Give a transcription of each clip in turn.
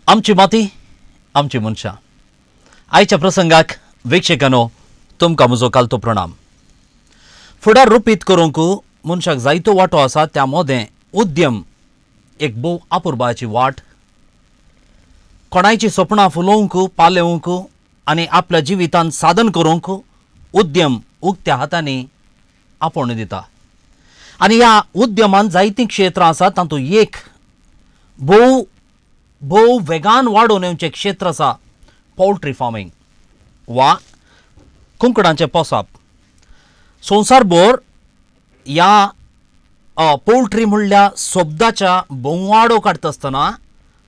आमची माती आमची मनशां आयच्या प्रसंगाक वीक्षकांनो तुमकां म्हजो कालतो प्रणाम. फुडार रुपीत करूंक मनशाक जायतो वांटो आसा. त्या मदें उद्यम एक भोव अपुर्बाची वाट. कोणायची स्वप्नां फुलोवंक पालोवंक आनी आपल्या जिवितांत साधन करूंक उद्यम उक्त्या हातांनी आपोवणी दिता. आनी ह्या उद्यमान जायतीं क्षेत्रां आसात. तातूंत एक भोव वेगान वाडून येवचें क्षेत्र आसा पोल्ट्री फार्मींग वा कुंकडांचें पोसप. संवसारभर ह्या पोल्ट्री म्हणल्या शब्दाच्या बोवाडो काडटा आसतना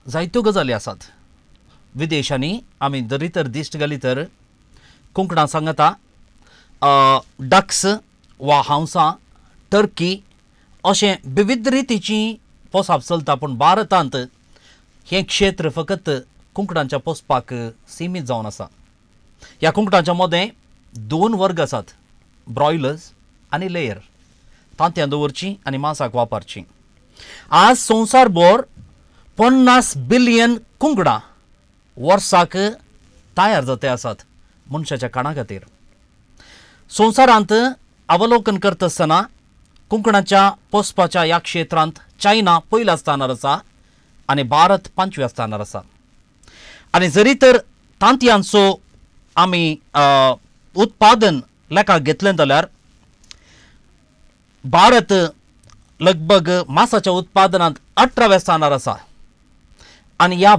जायत्यो गजाली आसात. विदेशांनी आमी जरी तर दिश्ट घाली तर कुंकडां सांगता डक्स वा हांसां टर्की अशें विविध रितीची पोसप चलता. पूण भारतांत हें क्षेत्र फकत कुंकडांच्या पोसपाक सीमीत जावन आसा. ह्या कुंकडांच्या मदें दोन वर्ग आसात, ब्रॉयलर्स आनी लेयर, तांत्यां दवरचीं आनी मांसाक वापरचीं. आज संवसारभर 50 बिलियन कुंकडां वर्साक तयार जाते आसात मनशाच्या खाणा खातीर. संवसारांत अवलोकन करता आसतना कुंकडांच्या पोसपाच्या ह्या क्षेत्रांत चायना पयल्या स्थानार आसा आनी भारत 5व्या स्थानार आसा. आनी जरी तर तांतयांचो आमी उत्पादन लेखाक घेतलें जाल्यार भारत लगभग मांसाच्या उत्पादनांत 18व्या स्थानार आसा. आनी ह्या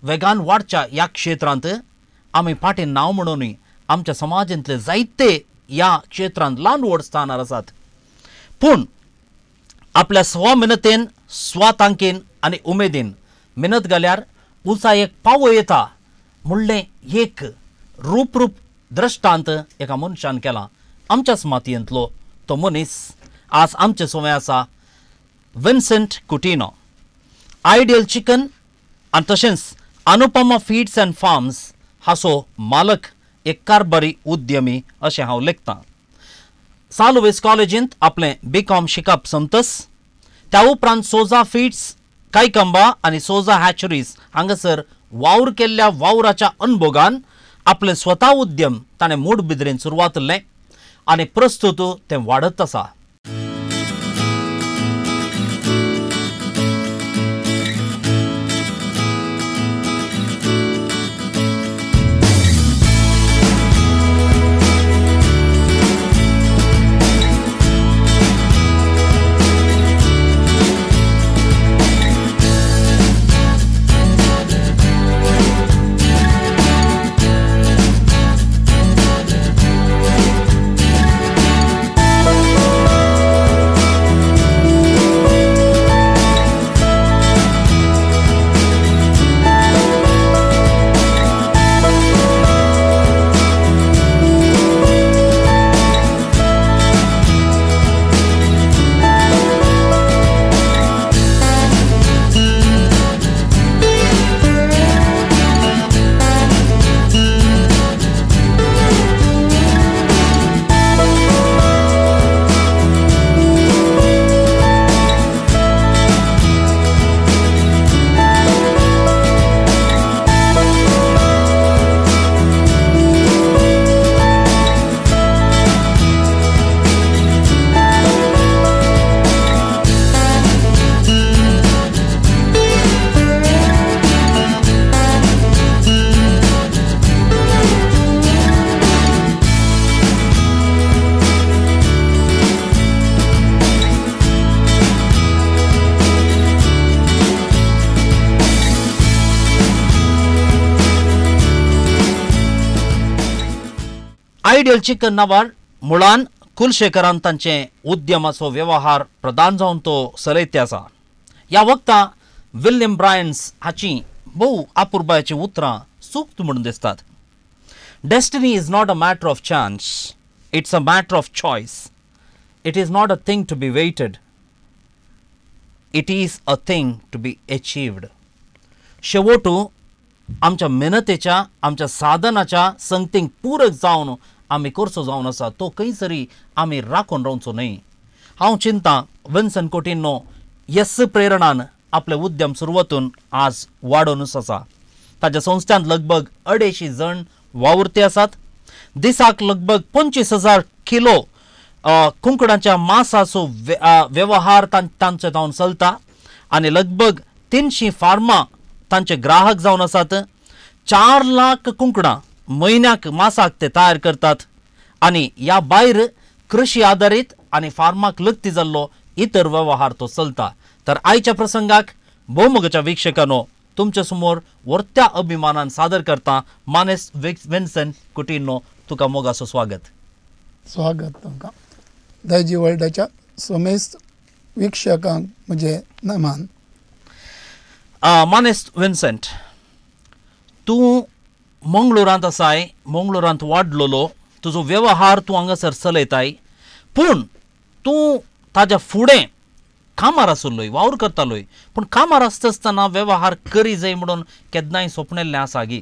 वेगान वाडच्या ह्या क्षेत्रांत आमी फाटीं नांव म्हणूनय आमच्या समाजांतले जायते ह्या क्षेत्रांत ल्हान व्हड स्थानार आसात. पूण आपल्या स्वमेहनतीन स्वातांकीन आनी उमेदीन मेहनत घाल्यार उंचाय एक पावो येता म्हणलें एक रूप दृश्टांत एका मनशान केला. आमच्याच मातयेंतलो तो मनीस आज आमचे सोवे आसा विन्सेंट कुटिनो. आयडियल चिकन आनी तशेंच अनुपमा फीड्स अँड फार्म्स हाचो मालक एक कारभारी उद्यमी अशें हांव लेखतां. सालुवेस कॉलेजींत आपलें B.Com शिकप समतस त्या उपरांत सोजा फीड्स कायकंबा आनी सोजा हॅचरीज हांगासर वावर केल्ल्या वावराच्या अनुभोगान आपलें स्वता उद्यम ताणें मूडबिद्रेन सुरवात केल्लें आनी प्रस्तुत तें वाडत आसा. आयडियल चिकन नांवार मुळान कुलशेखरान तांचे उद्यमाचो वेवहार प्रधान जावन तो चलयते आसा. ह्या वक्ता विल्यम ब्रायन्स हाची भोव अपुर्बायेची उतरां सूक्त म्हणून दिसतात. Destiny is not a matter of chance, it's a matter of choice. It is not a thing to be waited, it is a thing to be achieved. शेवटू आमच्या मेहनतीच्या आमच्या साधनाच्या संगतीक पूरक जावन आमी करचो जावन आसा तो खंयसरी आमी राखून रावचो न्हय. हांव चिंतां विन्सेंट कुटिनो येस प्रेरणान आपले उद्यम सुरवातून आज वाडोनूच आसा. ताच्या संस्थांत लगभग 250 जण वावुरते आसात. दिसाक लगभग 25,000 किलो कुंकडांच्या मांसाचो वेवहार तांचे जावन चलता आनी लगभग 300 फार्मां तांचे ग्राहक जावन आसात. 4 लाख कुंकडां म्हयन्याक मांसाक ते तयार करतात आनी ह्या भायर कृशी आधारीत आनी फार्माक लक्ती जाल्लो इतर वेवहार तो चलता. तर आयच्या प्रसंगाक भोवमुगाच्या वीक्षकांनो तुमचे समोर वर्त्या अभिमानान सादर करता मानेस विन्सेंट कुटिन्हो. तुका मोगाचो स्वागत. तुमकां दायजी वर्ल्डाच्या समेस्त वीक्षकांक म्हजे नमान. मानेस विन्सेंट, तूं मंगळुरांत आसाय, मंगळुरांत वाडलोलो, तुजो वेवहार तूं हांगासर चलयताय, पूण तूं ताच्या फुडें कामार आसलोय, वावर करतालोय, पूण कामार आसता आसतना वेवहार करी जाय म्हणून केन्नाय सोपणिल्लें आसा गी?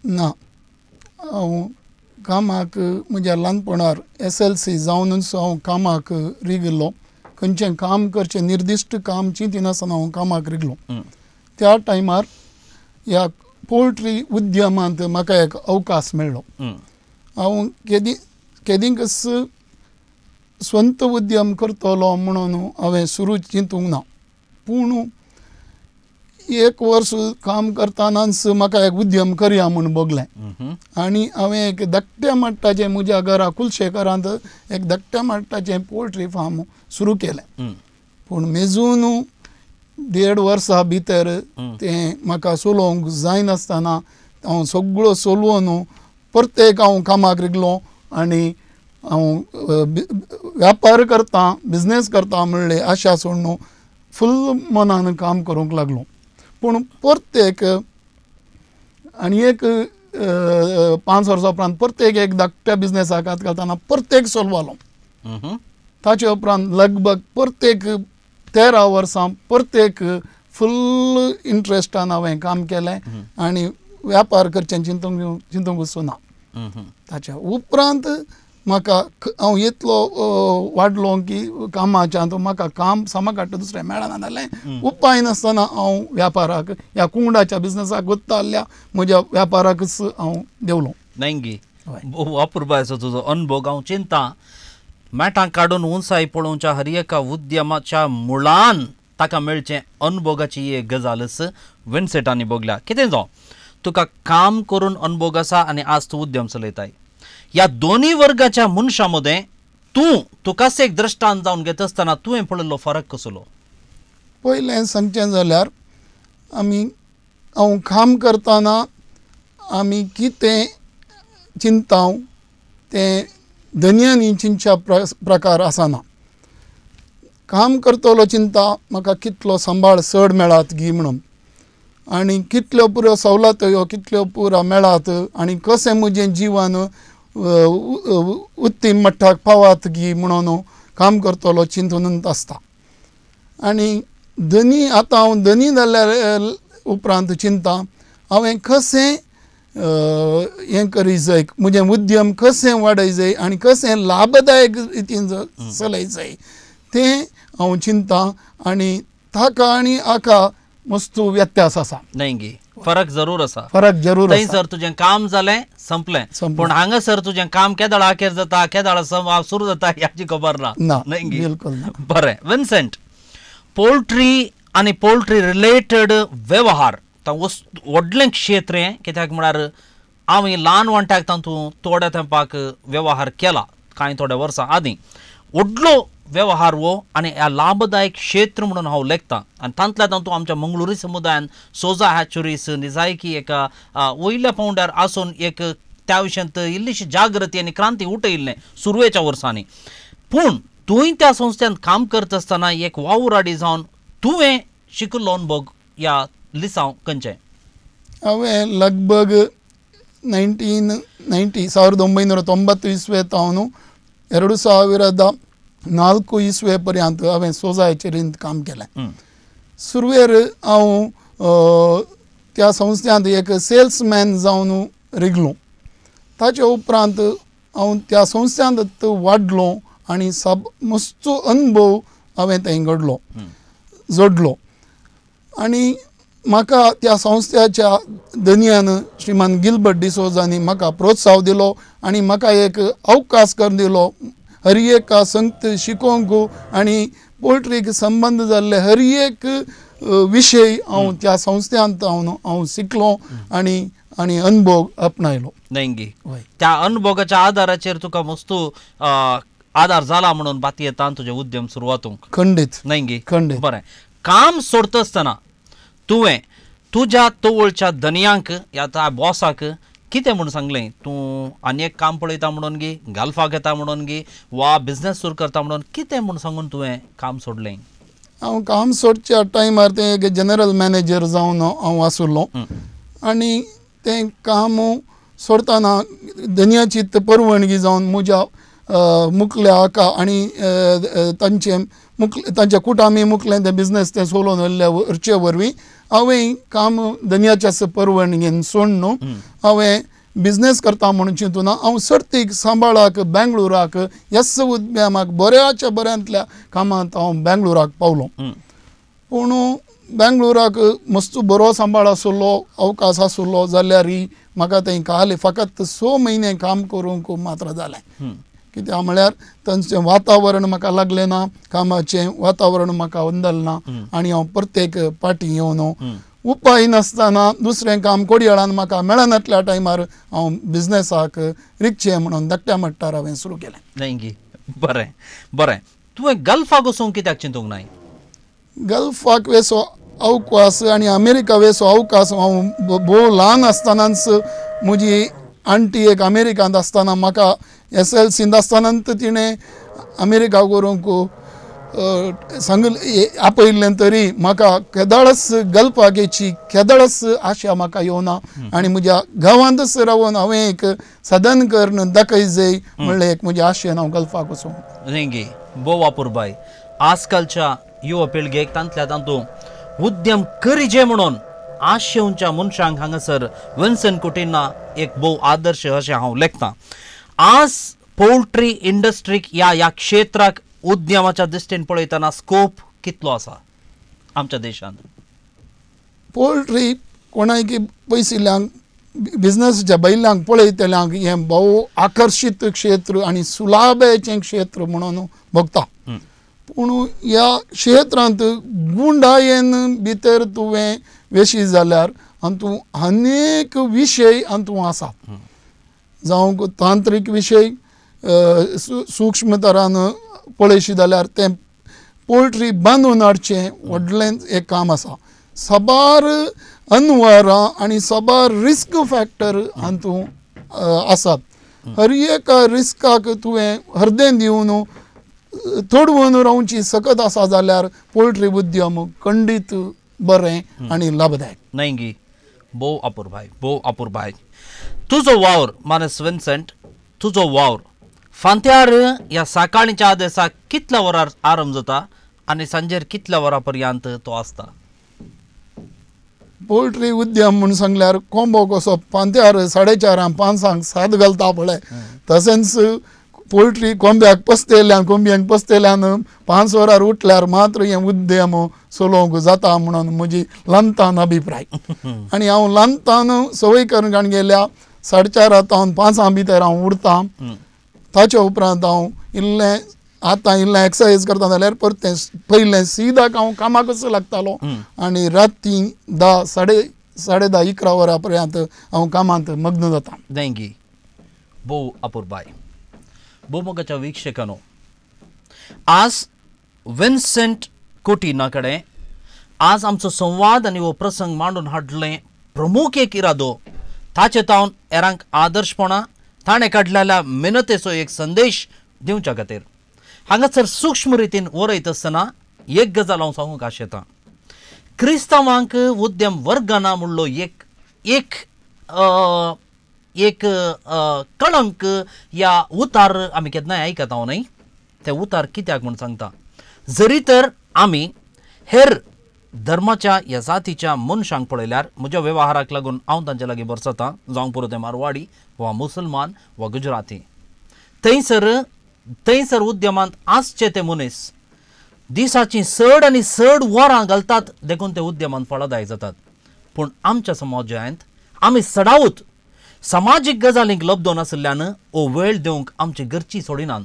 ना, हांव कामाक म्हज्या ल्हानपणार SLC जावनूच हांव कामाक रिगिल्लो. खंयचें काम करचें निर्दिश्ट काम चिंतिनासतना हांव कामाक रिगलो. त्या टायमार ह्या पोल्ट्री उद्यमांत म्हाका एक अवकाश मेळ्ळो. हांव केदींकच स्वंत उद्यम करतलो म्हणून हांवें सुरू चिंतूंक ना, पूण 1 वर्स काम करतानाच म्हाका एक उद्यम करया म्हूण बगलें आनी हांवें एक धाकट्या मट्टाचें म्हज्या घरा कुलशेखरांत एक धाकट्या मट्टाचें पोल्ट्री फार्म सुरू केलें. पूण मेजून 1.5 वर्सां भितर तें म्हाका चलोवंक जायनासतना हांव सगळो चलोवन परतेक हांव कामाक रिगलो आनी हांव व्यापार करता, बिजनेस करता म्हणलें आशा सोडून फुल्ल मनान काम करूंक लागलो. पूण परतेक आनी एक 5 वर्सां उपरांत परतेक एक धाकट्या बिजनेसाक हात घालतना परतेक चलवालो. ताचे उपरांत लगभग परतेक 13 वर्सां परतेक फुल्ल इंट्रस्टान हांवें काम केलें आनी व्यापार करचें चिंतूंक वचूना. ताच्या उपरांत म्हाका हांव इतलो वाडलो की कामाच्यान म्हाका काम सामाकाट दुसरें मेळना जालें. उपाय नासतना हांव व्यापाराक ह्या कुंकडाच्या बिजनेसाक वता जाल्यार म्हज्या व्यापाराकच हांव देवलो. नांगी अपुर्बायचो तुजो अनुभव. हांव चिंता मेटांक काडून उंचाय पळोवच्या हर एका उद्यमाच्या मुळान ताका मेळचें अनुभवाची एक गजालच विन्सेंटांनी बगल्या. कितें जावं तुका काम करून अनुभव आसा आनी आज तूं उद्यम चलयताय. ह्या दोन्ही वर्गाच्या मनशां मदें तुकाच एक दृश्टांत जावन घेता आसतना तुवें पळयल्लो फरक कसलो? पयलें सांगचें जाल्यार हांव काम करतना आमी कितें चिंताव तें धन्यांनी चिंतच्या प्रकार आसना. काम करतलो चिंता म्हाका कितलो सांबाळ चड मेळात गी म्हणून आनी कितल्यो पुरो सवलतो कितल्यो पुरो मेळात आनी कशें म्हजें जिवन उत्तीम मट्टाक पावात गी म्हणून काम करतलो चिंतून आसता. आनी हांव धनी जाल्यार उपरांत चिंता हांवें कशें हें करी जाय, म्हजें उद्यम कशें वाडय जाय आनी कशें लाभदायक रितीन चलय जाय तें हांव चिंता. आनी ताका आनी हाका मस्तू व्यत्यास आसा. न्हय, फरक जरूर आसा. थंयसर तुजें काम जालें संपलें, पूण हांगासर तुजें काम केदाळ आखेर जाता केदाळ सुरू जाता ह्याची खबर ना. बिलकुल ना. बरें विन्सेंट, पोल्ट्री आनी पोल्ट्री रिलेटेड वेवहार व्हडलें क्षेत्र हें. कित्याक म्हळ्यार हांव ल्हान वणट्याक तातूंत थोड्या तेंपाक वेवहार केला कांय थोड्या वर्सां आदीं. व्हडलो वेवहार वो आनी ह्या लाभदायक क्षेत्र म्हणून हांव लेखतां आनी तांतल्या तातूंत आमच्या मंगळुरी समुदायान सोजा हॅचरीस निजायकी एका वयल्या पावंड्यार आसून एक त्या विशयांत इल्लीशी जागृती आनी क्रांती उठयल्लें सुरवेच्या वर्सांनी. पूण तुवें त्या संस्थेंत काम करता आसतना एक वावुराडी जावन तुवें शिकिल्लो अनुभव ह्या लिसांव खंयचें? हांवें लगभग 1990 इस्वेंत हांव 2004 इस्वे पर्यंत हांवें सोसायटींत काम केलें. सुरवेर हांव त्या संस्थेंत एक सेल्समॅन जावन रिगलो. ताचे उपरांत हांव त्या संस्थेंत वाडलो आनी मस्तो अनुभव हांवें थंय घडलो. जोडलो आनी म्हाका त्या संस्थेच्या धन्यान श्रीमान गिलबर्ट डिसोजानी म्हाका प्रोत्साहन दिलो आनी म्हाका एक अवकाश करून दिलो हर एक संगत शिकोवंक आनी पोल्ट्रीक संबंध जाल्ले हर एक विशय हांव त्या संस्थेंत हांव शिकलो आनी अनुभव आपणायलो. नेंगी त्या अनुभवाच्या आधाराचेर तुका मस्तू आधार जाला म्हणून बाती येता तुझे उद्यम सुरवातूंक. खंडीत नेंगी खंडीत. बरें. काम सोडता आसतना तुवें तुज्या तवळच्या धनयांक या बॉसाक कितें म्हूण सांगलें? तूं आनी एक काम पळयता म्हणून गी, गाल्फाक येता म्हणून गी, वा बिझनेस सुरू करता म्हणून कितें म्हूण सांगून तुवें काम सोडलें? हांव काम सोडच्या टायमार तें एक जनरल मॅनेजर जावन हांव आसुल्लो आनी तें काम सोडतना धन्याची परवणगी जावन म्हज्या मुखल्या हाका आनी तांच्या कुटामी मुखलें तें बिझनेस तें सोलोवन व्हरचे वरवीं हांवें काम धन्याच्या परवणगेन सोडून हांवें बिझनेस करता म्हणून चिंतून हांव सर्तीक सांबाळाक बेंगळुराक येस उद्यमाक बऱ्याच्या बऱ्यांतल्या कामांत हांव बेंगळुराक पावलो. पूण बेंगळुराक मस्त बरो सांबाळ आसलो, अवकाश आसलो जाल्यारय म्हाका थंय खाली फकत 6 म्हयने काम करूंक मात्र जालें. कित्याक म्हळ्यार तांचें वातावरण म्हाका लागलें ना, कामाचें वातावरण म्हाका वंदल ना आनी हांव प्रत्येक पाटी येवन उपाय नासतना दुसरें काम कोडयाळान म्हाका मेळनातल्या टायमार हांव बिझनेसाक रिक्षे म्हणून धाकट्या मट्टार हांवें सुरू केलें. नेंगी बरें बरें. तुवें गल्फाक वचूंक कित्याक चिंतूंक नाय? गल्फाक वेसो अवकाश आनी अमेरिका वेसो अवकाश हांव भोव ल्हान आसतनाच म्हजी आंटी एक अमेरिकांत आसतना म्हाका SLCंत आसतनाच तिणें अमेरिका व्हरूंक आपयल्लें तरी म्हाका केदाळच गल्फाकेची केदाळच आशा म्हाका येवना आनी म्हज्या गांवांतच रावन हांवें एक सदन करून दाखय जाय म्हणलें एक म्हज्या आशेन हांव गल्फाक वचूं. नेंगी बोवा पुरबाय. आजकालच्या युवा पिळगेक तांतल्या तांतूं उद्यम करीचे म्हणून आशेवच्या मनशांक हांगासर विन्सन कुटीना एक भोव आदर्श अशें हांव लेखतां. आज पोल्ट्री इंडस्ट्रीक या क्षेत्राक उद्यमाच्या दृश्टीन पळयतना स्कोप कितलो आसा आमच्या देशांत? पोल्ट्री कोणाय पयसिल्ल्यांक बिझनेसच्या बैल्यांक पळयतल्यांक हें भोव आकर्शीत क्षेत्र आनी सुलाभेचें क्षेत्र म्हणून भोगता. पूण ह्या क्षेत्रांत गुंडायेन भितर तुवें वेशी जाल्यार हातूंत अनेक विशय हातूंत आसात. जावं तांत्रीक विशय सूक्ष्म तरान पळयशी जाल्यार तें पोल्ट्री बांदून हाडचें व्हडलें एक काम आसा. सबार अनवरां आनी सबार रिस्क फॅक्टर हातूंत आसात. हर एक रिस्काक तुवें अर्दें दिवन थोडवून रावची सकत आसा जाल्यार पोल्ट्री उद्यम खंडीत बरें आनी लाभदायक. नेंगी भोव अपुरबाय भोव अपुरबाय. तुजो वावर मानस विन्सेंट, तुजो वावर फांत्यार ह्या सकाळीच्या आदेसाक कितल्या वरां आरंभ जाता आनी सांजेर कितल्या वरां पर्यंत तो आसता? पोल्ट्री उद्यम म्हणून सांगल्यार कोंबो कसो फांत्यार 4:30 5:00 साद घालता पळय तशेंच पोल्ट्री कोंब्यांक पसतेल्यान 5 वरार उठल्यार मात्र हें उद्यम चलोवंक जाता म्हणून म्हजी ल्हानतान अभिप्राय. आनी हांव ल्हानतान संवय करून गेल्या 4:30 5:00 भितर हांव उरतां. ताचे उपरांत हांव इल्लें एक्सरसायज करता जाल्यार परतें पयलें सिदाक हांव कामाकच लागतालो आनी राती 10 साडे 11 वरां पर्यंत हांव कामांत मग्न जाता. नेंगी भोव अपुरबाय. भोवमोगाच्या वीक्षकांनो, आज विन्सेंट कुटीना कडेन आज आमचो संवाद आनी हो प्रसंग मांडून हाडलें प्रमुख एक इरादो ताचे तावन हेरांक आदर्शपणां ताणें काडलेल्या मेहनतेचो एक संदेश दिवच्या खातीर हांगासर सूक्ष्म रितीन वरयत आसतना एक गजाल हांव सांगूंक आशेतां. क्रिस्तांवांक उद्यम वर्गना म्हणलो एक कळंक या उतार आमी केन्नाय आयकता न्हय. ते उतार कित्याक म्हूण सांगता. जरी तर आमी हेर धर्माच्या ह्या जातीच्या मनशांक पळयल्यार म्हज्या वेव्हाराक लागून हांव तांचे लागीं बरसतां, जावं पुरो ते मारवाडी वा मुसलमान वा गुजराती. थंयसर उद्यमांत आसचे ते मनीस दिसाची चड आनी चड वरां घालतात देखून ते उद्यमान फळदायी जातात. पूण आमच्या समाजांत आमी सडावूत समाजीक गजालींक लब्धो नाशिल्ल्यान ओ वेळ दिवंक आमची घरची सोडिनात,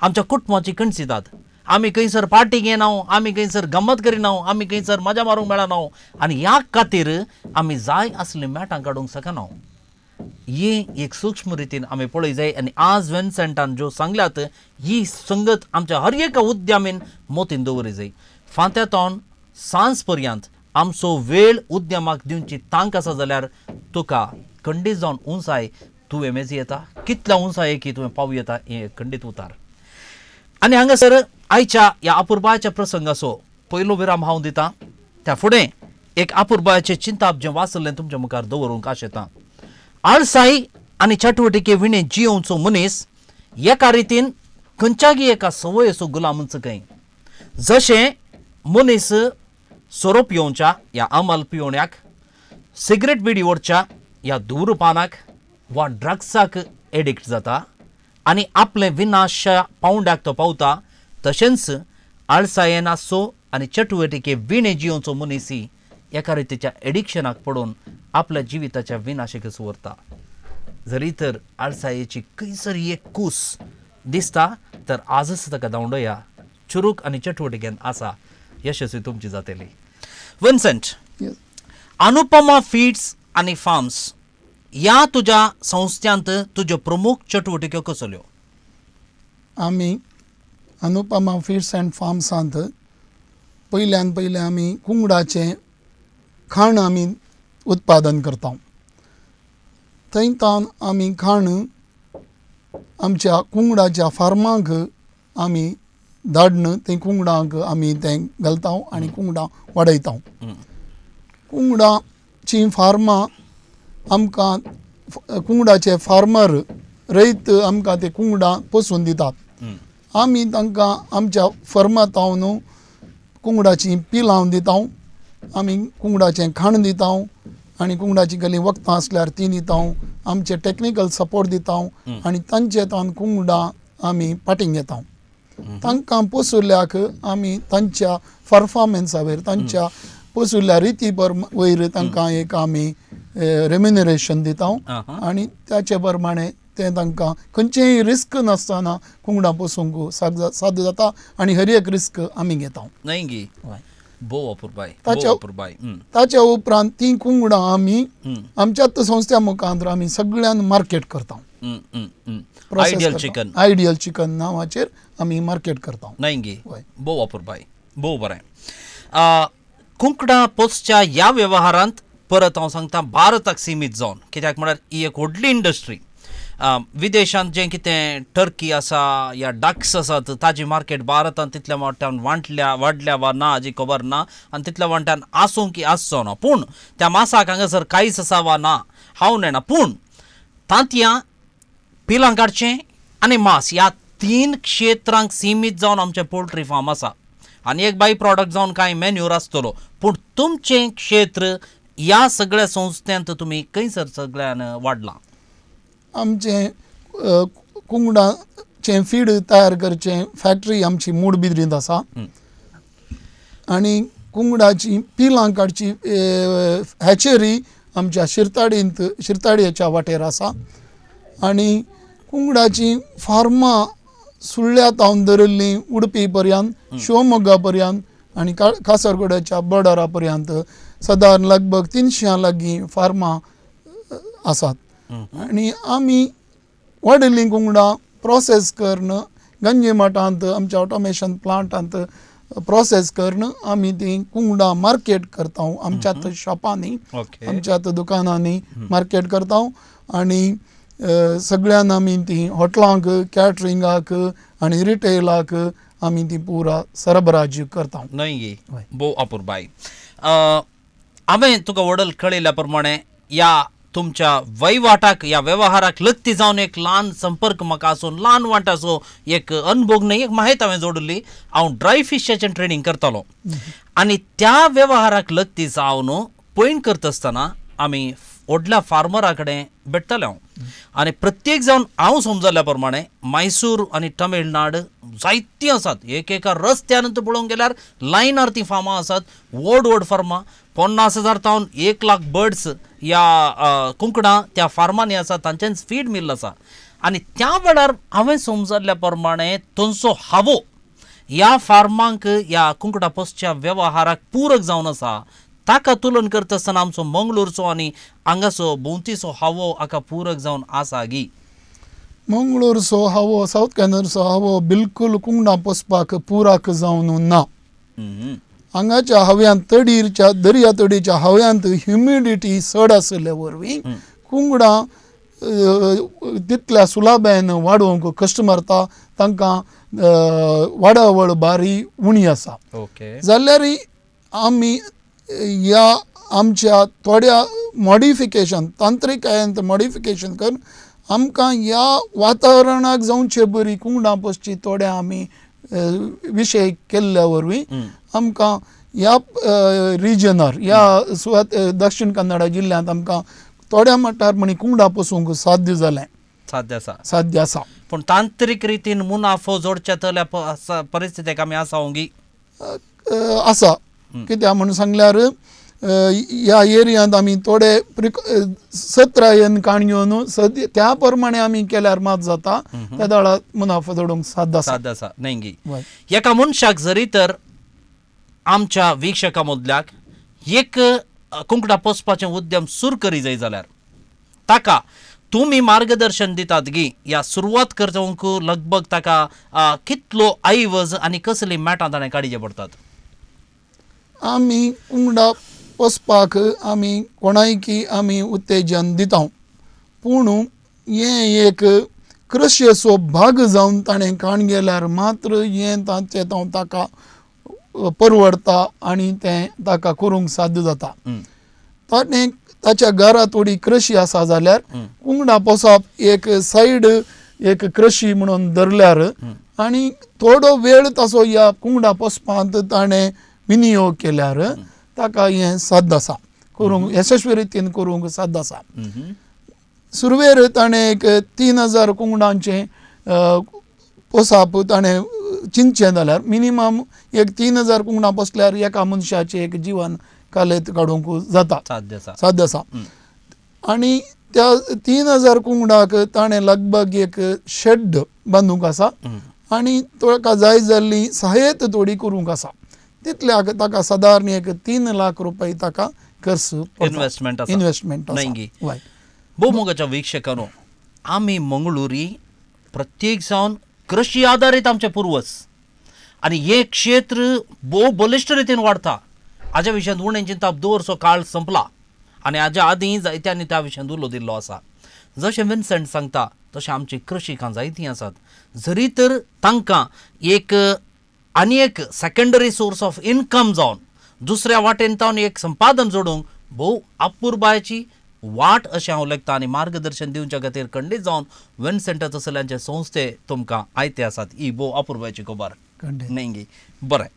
आमच्या कुटुंबाची कणसितात. आमी खंयसर पार्टी घेयना, आमी खंयसर गम्मत करिना, आमी खंयसर मजा मारूंक मेळना आनी ह्या खातीर आमी जाय आसली मॅटां काडूंक शकना. ही एक सूक्ष्म रितीन आमी पळय जाय आनी आज विन्सेंटान ज्यो सांगल्यात ही संगत आमच्या हर एका उद्यमीन मोतीन दवरी जाय. फांत्यातोन सांज पर्यंत आमचो वेळ उद्यमाक दिवची तांक आसा जाल्यार तुका खंडीत जावन उंचाय तुवें मेजी येता, कितल्या उंचायेकी तुवें पावूं येता हें खंडीत उतार. आनी हांगासर आयच्या ह्या अपुरबायाच्या प्रसंगाचो पयलो विराम हांव दितां. त्या फुडें एक अपुरबायाचें चिंताप जें वाचल्लें तुमच्या मुखार दवरूंक आशेतां. आळसाई आनी चटवटिके विणे जियोवचो मनीस एका रितीन खंयच्याय एका संवयेचो गुलाम कय. जशें मनीस सोरो पियोवच्या ह्या अमल पियोवण्याक, सिगरेट बिडी ओडच्या ह्या धूम्रपानाक वा ड्रग्साक एडिक्ट जाता आनी आपले विनाश पावंड्याक तो पावता, तशेंच आळसायेन आसचो आनी चटवटिके विणे जियोवचो मनीसय एका रितीच्या एडिक्शनाक पडून आपल्या जिविताच्या विनाशाक सुवरता. जरी तर आळसायेची खंयसरी एक कूस दिसता तर आजच ताका धांवडया, चुरूक आनी चटवटिकेन आसा, यशस्वी तुमची जातली. विन्सेंट, अनुपमा फीड्स आनी फार्म्स ह्या तुज्या संस्थांत तुज्यो प्रमुख चटवटिक्यो कसल्यो? आमी अनुपमा फीड्स अँड फार्म्सांत पयल्यान पयलें आमी कुंगडाचें खाण आमी उत्पादन करता. थंयतान आमी खाण आमच्या कुंगडाच्या फार्मांक आमी धाडन ते कुंगडांक आमी तें घालता आनी कुंगडां वाडयता. कुंगडाची फार्मां आमकां कुंगडाचे फार्मर रयत आमकां ते कुंगडां पोसून दितात. आमी तांकां आमच्या फर्मांत हावन कुंगडाची पिलां दिता, आमी कुंगडाचें खाण दिता आनी कुंगडाची गेलीं वखदां आसल्यार तीं दिता, आमचे टॅक्निकल सपोर्ट दिता आनी तांचे तान कुंगडां आमी पाटींग घेता. तांकां पोसुल्ल्याक आमी तांच्या परफॉर्मन्सा वयर तांच्या पोसुल्ल्या रिती वयर तांकां एक आमी रेम्युनरेशन दिता आनी त्याचे प्रमाणे ते तांकां खंयचेय रिस्क नासतना कुंगडां पोसूंक साध्य जाता आनी हर एक रिस्क आमी घेता. ताच्या उपरांत ती कुंगडां आमी आमच्याच संस्था मुखांतर आमी सगळ्यांक मार्केट करता. आयडियल चिकन नांवाचेर आमी मार्केट करता. भोव बरें. कुंकडां पोसच्या ह्या वेव्हारांत परत हांव सांगता भारताक सीमीत जावन, कित्याक म्हळ्यार ही एक व्हडली इंडस्ट्री. विदेशांत जें कितें टर्की आसा या डक्स आसात ताजी मार्केट भारतांत तितल्या वाट्यान वाडल्या वा ना हाजी खबर ना आनी तितल्या वाट्यान आसूं की आसचो ना. पूण त्या मासाक हांगासर कांयच आसा वा ना हांव नेना, पूण तांतयां पिलां काडचें आनी मांस ह्या 3 क्षेत्रांक सीमीत जावन आमचें पोल्ट्री फार्म आसा. आनी एक बाय प्रॉडक्ट जावन कांय मॅन्यूर आसतलो, पूण तुमचें क्षेत्र ह्या सगळ्या संस्थांत तुमी खंयसर सगळ्यान वाडलां? आमचें कुंगडाचें फीड तयार करचें फॅक्टरी आमची मूडबिद्रींत आसा आनी कुंगडाची पिलां काडची हॅचरी आमच्या शिरताड्येच्या वाटेर आसा आनी कुंगडाची फार्मां सुळ्ळ्यात हांवन धरिल्लीं उडपी पर्यंत शिवमोग्गा पर्यंत आनी कासरगोड्याच्या बॉर्डरा पर्यंत सादारण लगभग 300 लागीं फार्मां आसात. आनी आमी व्हडलीं कुंगडां प्रोसेस करून गंजे मठांत आमच्या ऑटोमेशन प्लांटांत प्रोसेस करून आमी ती कुंगडां मार्केट करता. आमच्याच शॉपांनी आमच्याच दुकानांनी मार्केट करता आनी सगळ्यांक आमी ती हॉटेलांक कॅटरिंगाक आनी रिटेलाक आमी ती पुरा सरबराज करता. न्हय भोव अपुरबाय. हांवें तुका वडल कळयल्या प्रमाणे ह्या तुमच्या वहिवाटाक ह्या वेव्हाराक लत्ती जावन एक ल्हान संपर्क म्हाका आसून ल्हान वाटाचो एक अनुभव न्हय एक माहिती हांवें जोडली. हांव ड्राय फिशाचें ट्रेडींग करतालो आनी त्या वेव्हाराक लत्ती जावन पयण करता आसतना आमी व्हडल्या फार्मरा कडेन भेटताले हांव आणि प्रत्येक जावन हांव समजल्या प्रमाणे मैसूर आणि तमिळनाड जायतीं आसात एक एका रस्त्यान पळोवंक गेल्यार लायनार तीं फार्मां आसात व्हड व्हड फार्मां 50,000 तावन 1,00,000 बर्ड्स ह्या कुंकडां त्या फार्मांनी आसात तांच्यान फीड मिल आसा आनी त्या वेळार हांवें समजल्या प्रमाणे थंयचो हावो ह्या फार्मांक ह्या कुंकडां पोसच्या वेवहाराक पूरक जावन आसा ताका तुलन करता आसतना आमचो मंगळूरचो आनी हांगाचो भोंवतीचो हावो हाका पूरक जावन आसा गी मंगळूरचो हावो सावथ कॅनरचो हावो बिलकूल कुंकडां पोसपाक पुराक जावन ना हांगाच्या हाव्यांत तडीरच्या दर्या तडीच्या हाव्यांत ह्युमिडिटी चड आसले वरवीं कुंकडां तितल्या सुलाबेन वाडोवंक कश्ट मारता तांकां वाडावळ बारी उणी आसा जाल्यार आमी ह्या आमच्या थोड्या मॉडिफिकेशन तांत्रिकायेंत मॉडिफिकेशन करून आमकां ह्या वातावरणाक जावचे बरी कुंकडां पोसची थोड्या आमी विशय केल्ल्या वरवीं आमकां ह्या रिजनार ह्या सुवात दक्षिण कन्नडा जिल्ल्यांत आमकां थोड्या मट्टार म्हणी कुंकडां पोसूंक साध्य जालें साध्य आसा पूण तांत्रीक रितीन मुनाफो जोडच्या तल्या परिस्थितीक आमी आसा ओंगी आसा कित्याक म्हणून सांगल्यार ह्या एरियांत आमी थोडे सत्रायन काणयो न्हू त्या प्रमाणे आमी केल्यार मात जाता त्या वेळार मुनाफो जोडूंक साध्य आसा न्हय एका मनशाक जरी तर आमच्या विक्षका मदल्याक एक कुंकडां पोसपाचें उद्यम सुरू करी जाय जाल्यार ताका तुमी मार्गदर्शन दितात गी ह्या सुरवात करचोंक लगभग ताका कितलो ऐवज आनी कसली मॅटां ताणें काडचे पडटात आमी कुंकडां पोसपाक आमी कोणायकी आमी उत्तेजन दिता पूण हें एक कृशयेचो भाग जावन ताणें काण गेल्यार मात्र हें ताचें ताका परवडता आनी तें ताका करूंक साध्य जाता ताणें ताच्या घरा थोडी कृशी आसा जाल्यार कुंकडां पोसप एक सायड एक कृशी म्हणून धरल्यार आनी थोडो वेळ ताचो ह्या कुंकडां पोसपांत ताणें विनियोग केल्यार ताका हें साध्य आसा करूंक यशस्वी रितीन करूंक साध्य आसा सुरवेर ताणें एक 3,000 कुंकडांचें पोसप ताणें चिंतचें जाल्यार मिनिमम एक 3,000 कुंकडां पोसल्यार एका मनशाचें एक जीवन कालेत काडूंक जाता साध्य आसा आनी त्या 3,000 कुंकडांक ताणें लगभग एक शेड बांदूंक आसा आनी ताका जाय जाल्ली सहाय्यत थोडी करूंक आसा तितल्याक ताका सादारण एक 3 लाख रुपये ताका खर्च इन्वेस्टमेंट भोवमुगाच्या विक्षकांनो आमी मंगळुरी प्रत्येक जावन कृषी आधारीत आमचे पूर्वज आनी हे क्षेत्र भोव बलिश्ट रितीन वाडता हाज्या विशयान उणें चिंतप दवरचो काळ संपला आनी हाज्या आदीं जायत्यांनी त्या विशयान उलो दिल्लो आसा जशें विन्संट सांगता तशें आमची कृशिकां जायतीं आसात जरी तर तांकां एक आनी एक सेकंडरी सोर्स ऑफ इन्कम जावन दुसऱ्या वाटेन तावन एक संपादन जोडूंक भोव अपुर्बायची वाट अशें हांव लेखता आनी मार्गदर्शन दिवच्या खातीर खंडीत जावन विन्संट तसल्यांचे संस्थे तुमकां आयते आसात ही भोव अपुर्बायची खबर न्हय बरें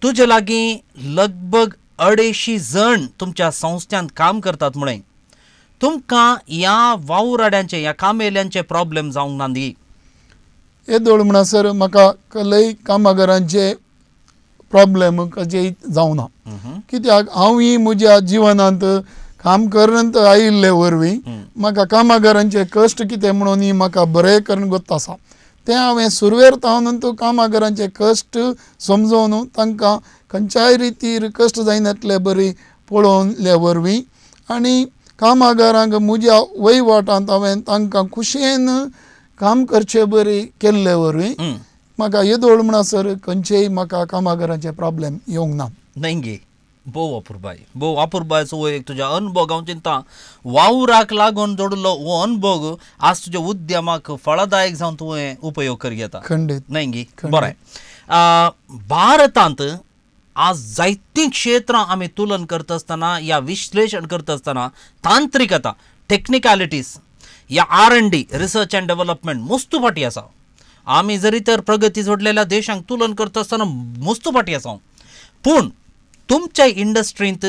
तुजे लागीं लगभग 250 जण तुमच्या संस्थ्यांत काम करतात म्हणे तुमकां ह्या वावुराड्यांचे ह्या कामेल्यांचे प्रॉब्लेम जावंक ना न्ही येदोळ म्हणसर म्हाका कसलेय कामगारांचे प्रॉब्लेम कशेंय जावना कित्याक हांवूय म्हज्या जिवनांत काम करत आयिल्ले वरवीं म्हाका कामगारांचे कश्ट कितें म्हणून म्हाका बरें करून गोत आसा तें हांवें सुरवेर तावन कामगारांचे कश्ट समजोवन तांकां खंयच्याय रितीर कश्ट जायनातले बरी पळोवले वरवीं आनी कामगारांक म्हज्या वयवाटांत हांवें तांकां खुशयेन काम करचे बरी केल्ले वरवीं म्हाका येदोळ म्हणसर खंयचेय म्हाका कामगारांचे प्रॉब्लेम येवंक ना न्हय भोव अपुर्बायचो एक तुज्या अनुभव हांव चिंता वावराक लागून जोडलो हो अनुभव आज तुज्या उद्यमाक फळदायक जावन तुवें उपयोग करी येता खंडीत न्हय बरें भारतांत आज जायतीं क्षेत्रां आमी तुलन करता आसतना या विश्लेशण करता आसतना तांत्रिकता टेक्निकॅलिटीज या R&D रिसर्च अँड डेव्हलपमेंट मस्तू फाटी आसा आमी जरी तर प्रगती जोडलेल्या देशांक तुलन करता आसतना मस्तू फाटी आसा पूण तुमच्या इंडस्ट्रींत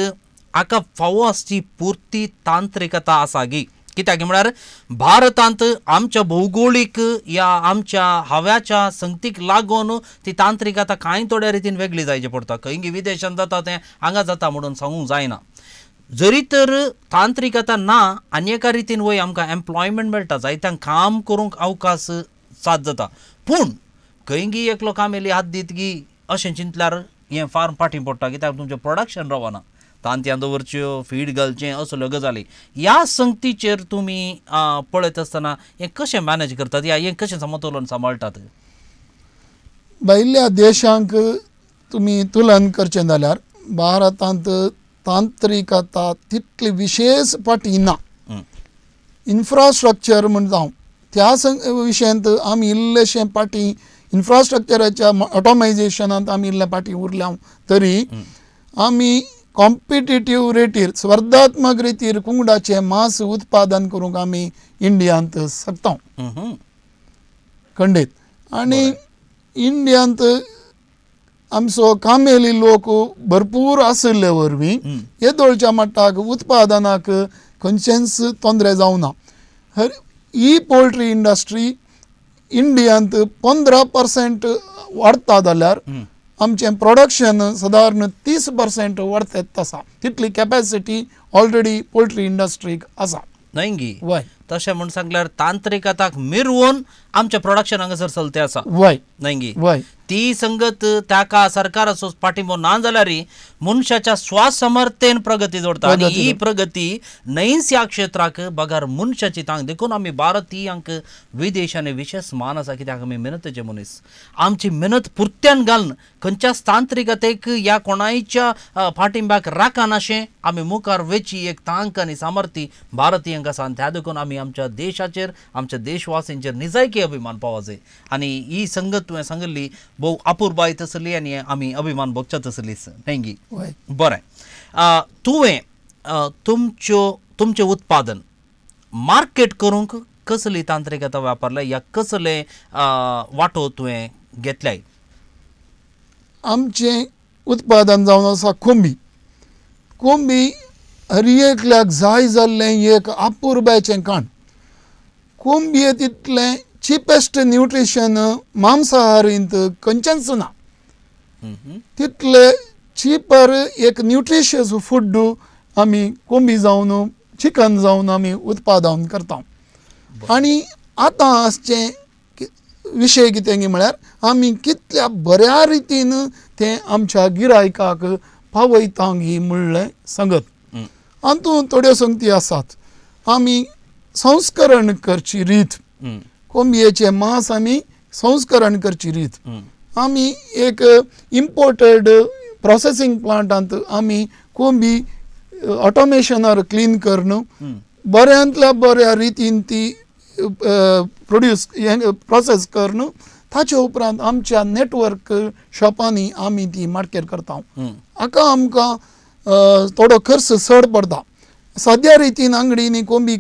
हाका फावो आसची पुर्ती तांत्रिकता आसा गी कित्याक म्हळ्यार भारतांत आमच्या भौगोलीक या आमच्या हव्याच्या संगतीक लागून ती तांत्रिकता कांय थोड्या रितीन वेगळी जायची पडटा खंय विदेशांत जाता तें हांगा जाता म्हणून सांगूंक जायना जरी तर तांत्रिकता ना आनी एका रितीन वय आमकां एम्प्लॉयमेंट मेळटा जायत्यांक काम करूंक अवकाश साथ जाता पूण खंय एकलो कामेली हात दीत गी अशें चिंतल्यार हें फार फाटीं पडटा कित्याक तुमचें प्रोडक्शन रावना तांतयां दवरच्यो फीड घालचें असल्यो गजाली ह्या संगतीचेर तुमी पळयत आसतना हें कशें मॅनेज करतात या हें कशें समतोलन सांबाळटात भायल्या देशांक तुमी तुलन करचें जाल्यार भारतांत तांत्रिकता तितली विशेष फाटीं ना इन्फ्रास्ट्रक्चर म्हण जावं त्या विशयांत आमी इल्लेशें फाटीं इन्फ्रास्ट्रक्चराच्या ऑटोमायजेशनांत आमी इल्ले फाटीं उरल्या तरी आमी कॉम्पिटिटीव रेटीर स्पर्धात्मक रितीर कुंगडाचें मांस उत्पादन करूंक आमी इंडियांत शकता खंडीत आनी इंडियांत आमचो कामेली लोक भरपूर आशिल्ले वरवीं येदोळच्या मट्टाक उत्पादनाक खंयचेंच तोंदरे जावना ही पोल्ट्री इंडस्ट्री इंडियांत 15% वाडता जाल्यार आमचें प्रोडक्शन सादारण 30% वाडत आसा तितली कॅपॅसिटी ऑलरेडी पोल्ट्री इंडस्ट्रीक आसा न्हय गी वय तशें म्हण सांगल्यार तांत्रिकताक मिरवून आमचें प्रोडक्शन हांगासर चलतें आसा वय न्हय गी वय ती संगत ताका सरकाराचो पाठिंबो ना जाल्यारय मनशाच्या स्वासमर्थेन प्रगती जोडटा आनी ही प्रगती नैस ह्या क्षेत्राक बगार मनशाची तांक देखून आमी भारतीयांक विदेशांनी विशेष मान आसा कित्याक आमी मेहनतीचे मनीस आमची मेहनत पुर्त्यान घालन खंयच्याच तांत्रिकतेक ह्या कोणायच्या फाटिंब्याक राखन अशें आमी मुखार वेची एक तांक आनी सामर्थ्य भारतीयांक आसा आनी त्या देखून आमी आमच्या देशाचेर आमच्या देशवासींचेर निजायकी अभिमान पावो जाय आनी ही संगत तुवें सांगली भोव अपूर्बाय तसली आनी आमी अभिमान भोगच्या तसलीच न्हय गी बरें तुवें तुमचें उत्पादन मार्केट करूंक कसली तांत्रिकता वापरल्या या कसले वांटो तुवें घेतल्याय आमचें उत्पादन जावन आसा कोंबी हर एकल्याक जाय जाल्लें एक अपुर्बायेचें खाण कोंबये तितलें चिपेस्ट न्यूट्रिशन मांसाहारींत खंयचेंच ना तितले चिपर एक न्यूट्रिशियस फूड आमी कोंबी जावन चिकन जावन आमी उत्पादन करता आनी आतां आसचें विशय कितें म्हळ्यार आमी कितल्या बऱ्या रितीन तें आमच्या गिरायकाक पावयता ही म्हणलें सांगत हातूंत थोड्यो संगती आसात आमी संस्करण करची रीत कोंबयेचें मांस आमी संस्करण करची रीत आमी एक इम्पोर्टेड प्रोसेसिंग प्लांटांत आमी कोंबी ऑटोमेशनार क्लीन करून बऱ्यांतल्या बऱ्या रितीन ती प्रोसेस करून ताचे उपरांत आमच्या नेटवर्क शॉपांनी आमी ती मार्केट करता हाका आमकां थोडो खर्च चड पडटा सद्या रितीन अंगडीनी कोंबी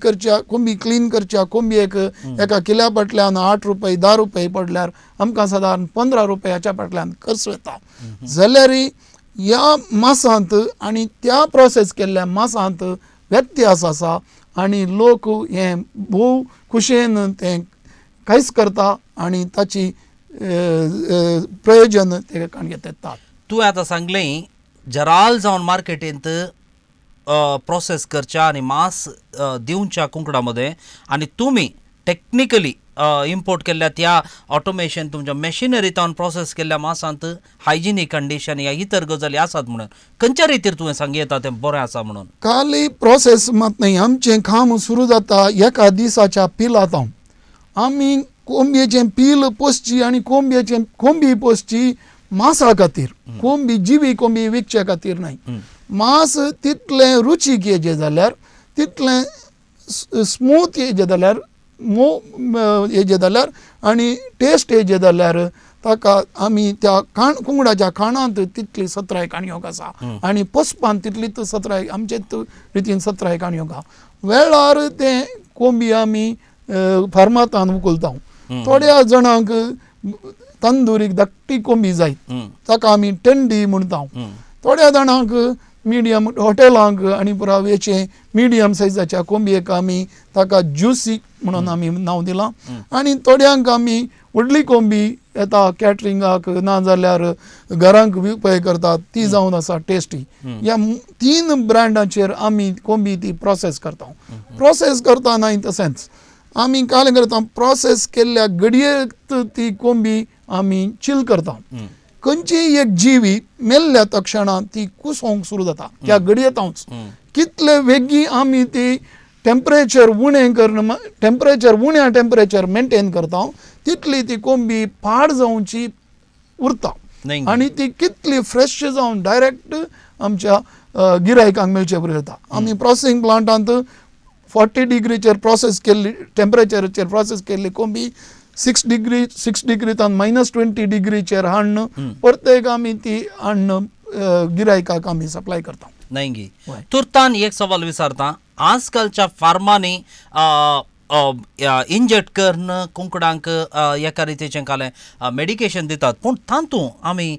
क्लीन करच्या कोंबयेक एका किल्या फाटल्यान 8 रुपये 10 रुपये पडल्यार आमकां सादारण 15 रुपयाच्या फाटल्यान खर्च येता जाल्यार ह्या मांसांत आनी त्या प्रोसेस केल्ल्या मांसांत व्यत्यास आसा आनी लोक हें भोव खुशेन तें कांयच करता आनी ताची प्रयोजन ते घेतात तुवें आतां सांगलें जराल जावन मार्केटींत प्रोसेस करच्या आणि मांस दिवच्या कुंकडामध्ये आणि तुम्ही टेक्निकली इम्पोर्ट केल्ल्या त्या ऑटोमेशन तुमच्या मशिनरींतल्यान प्रोसेस केल्ल्या मांसांत हायजिनीक कंडिशन या इतर गजाली आसात म्हणून खंयच्या रितीर तुवें सांगी येता तें बरें आसा म्हणून खाली प्रोसेस मात न्ही आमचें काम सुरू जाता एका दिसाच्या पिलांत आमी कोंबयेचें पील पोसची आनी कोंबी पोसची मांसा खातीर कोंबी जिवी कोंबी विकचे खातीर न्हय मांस तितलें रुचीक येजें जाल्यार तितलें स्मूथ येजें जाल्यार मोव हेजें जाल्यार आनी टेस्ट हेजें जाल्यार ताका आमी त्या कुंगडाच्या खाणांत तितली सत्राय काणयोग आसा आनी पोसपान तितलीच सत्राय आमचेच रितीन सत्राय काणयोग आहा वेळार तें कोंबी आमी फार्मांतान उखलता थोड्या जाणांक तंदुरीक धाकटी कोंबी जाय ताका आमी टेंडी म्हणटा थोड्या जाणांक मिडियम हॉटेलांक आनी पुरावेचे मिडियम सायजाच्या कोंबयेक आमी ताका ज्युसी म्हणून आमी नांव दिलां आनी थोड्यांक आमी व्हडली कोंबी येता कॅटरिंगाक ना जाल्यार घरांक उपेग करतात ती जावन आसा टेस्टी ह्या 3 ब्रँडाचेर आमी कोंबी ती प्रोसेस करता इन द सेन्स आमी काय करता प्रोसेस केल्ल्या घडयेक ती कोंबी आमी चिल करता खंयचीय एक जिवी मेल्ल्या तक्षणां ती कुसोवंक सुरू जाता त्या घडयेंतूच कितले वेगी आमी ती टेम्परेचर उणें करना उण्या टेम्परेचर मेंटेन करता तितली ती कोंबी पाड जावची उरता आनी ती कितली फ्रेश जावन डायरेक्ट आमच्या गिरायकांक मेळचे बरी जाता आमी प्रोसेसिंग प्लांटांत 40 डिग्रीचेर प्रोसेस केल्ली टेम्परेचराचेर प्रोसेस केल्ली कोंबी 6 डिग्रींतल्यान -20 डिग्रीचेर हाडून परतेक आमी ती हाडून गिरायकाक आमी सप्लाय करता नाही तुर्तान एक सवाल विचारता आजकालच्या फार्मांनी इंजेक्ट करून कुंकडांक एका रितीचें कालें मेडिकेशन दितात पूण तातूंत आमी